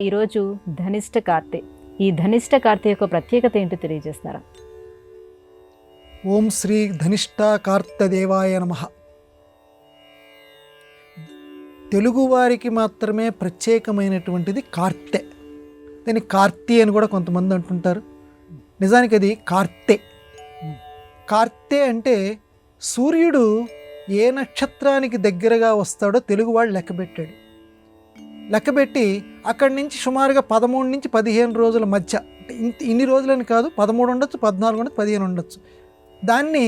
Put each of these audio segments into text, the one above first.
ఈరోజు ధనిష్ట కార్తె. ఈ ధనిష్ట కార్తె యొక్క ప్రత్యేకత ఏంటో తెలియజేస్తారా? ఓం శ్రీ ధనిష్ట కార్తెదేవాయ నమః. తెలుగువారికి మాత్రమే ప్రత్యేకమైనటువంటిది కార్తె. దీన్ని కార్తీ అని కూడా కొంతమంది అంటుంటారు. నిజానికి అది కార్తె. కార్తె అంటే సూర్యుడు ఏ నక్షత్రానికి దగ్గరగా వస్తాడో తెలుగువాడు లెక్కబెట్టాడు. లెక్కబెట్టి అక్కడి నుంచి సుమారుగా 13 నుంచి 15 రోజుల మధ్య, ఇన్ని రోజులని కాదు, 13 ఉండొచ్చు, 14 ఉండొచ్చు, 15 ఉండొచ్చు, దాన్ని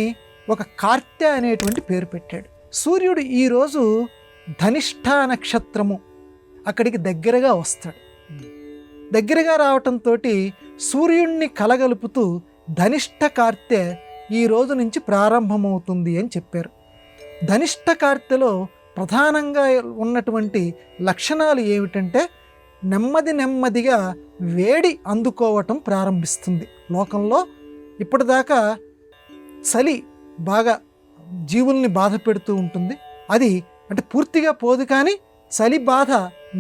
ఒక కార్తె అనేటువంటి పేరు పెట్టాడు. సూర్యుడు ఈరోజు ధనిష్ట నక్షత్రము అక్కడికి దగ్గరగా వస్తాడు. దగ్గరగా రావటంతో సూర్యుడిని కలగలుపుతూ ధనిష్ట కార్తె ఈ రోజు నుంచి ప్రారంభమవుతుంది అని చెప్పారు. ధనిష్ట కార్తెలో ప్రధానంగా ఉన్నటువంటి లక్షణాలు ఏమిటంటే నెమ్మదిగా వేడి అందుకోవటం ప్రారంభిస్తుంది. లోకంలో ఇప్పటిదాకా చలి బాగా జీవుల్ని బాధ పెడుతూ ఉంటుంది. అది అంటే పూర్తిగా పోదు, కానీ చలి బాధ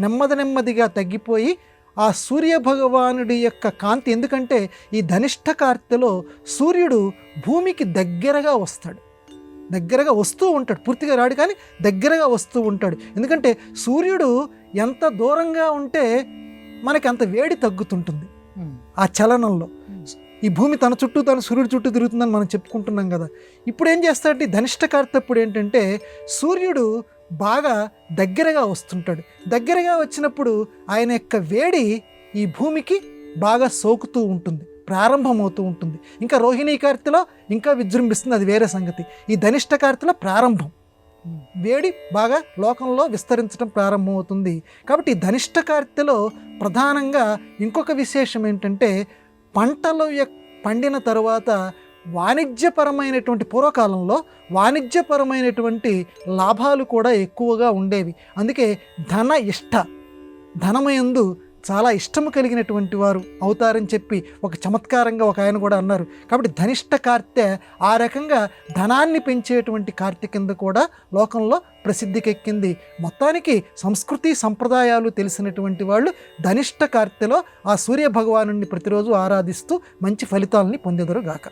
నెమ్మదిగా తగ్గిపోయి ఆ సూర్య భగవానుడి యొక్క కాంతి, ఎందుకంటే ఈ ధనిష్ట కార్తెలో సూర్యుడు భూమికి దగ్గరగా వస్తాడు. దగ్గరగా వస్తూ ఉంటాడు, పూర్తిగా రాడు కానీ దగ్గరగా వస్తూ ఉంటాడు. ఎందుకంటే సూర్యుడు ఎంత దూరంగా ఉంటే మనకి అంత వేడి తగ్గుతుంటుంది ఆ చలనంలో. ఈ భూమి తన చుట్టూ తన సూర్యుడి చుట్టూ తిరుగుతుందని మనం చెప్పుకుంటున్నాం కదా. ఇప్పుడు ఏం చేస్తాడంటే ధనిష్ట కార్తెప్పుడు ఏంటంటే సూర్యుడు బాగా దగ్గరగా వస్తుంటాడు. దగ్గరగా వచ్చినప్పుడు ఆయన యొక్క వేడి ఈ భూమికి బాగా సోకుతూ ఉంటుంది, ప్రారంభమవుతూ ఉంటుంది. ఇంకా రోహిణీ కార్తెలో ఇంకా విజృంభిస్తుంది, అది వేరే సంగతి. ఈ ధనిష్ట కార్తెలో ప్రారంభం, వేడి బాగా లోకంలో విస్తరించడం ప్రారంభమవుతుంది. కాబట్టి ఈ ధనిష్ట కార్తెలో ప్రధానంగా ఇంకొక విశేషం ఏంటంటే పంటలు పండిన తరువాత వాణిజ్యపరమైనటువంటి, పూర్వకాలంలో వాణిజ్యపరమైనటువంటి లాభాలు కూడా ఎక్కువగా ఉండేవి. అందుకే ధనమయందు చాలా ఇష్టము కలిగినటువంటి వారు అవుతారని చెప్పి ఒక చమత్కారంగా ఒక ఆయన కూడా అన్నారు. కాబట్టి ధనిష్ట కార్తె ఆ రకంగా ధనాన్ని పెంచేటువంటి కార్తె కింద కూడా లోకంలో ప్రసిద్ధికెక్కింది. మొత్తానికి సంస్కృతి సంప్రదాయాలు తెలిసినటువంటి వాళ్ళు ధనిష్ట కార్తెలో ఆ సూర్య భగవానుడిని ప్రతిరోజు ఆరాధిస్తూ మంచి ఫలితాలని పొందెదరుగాక.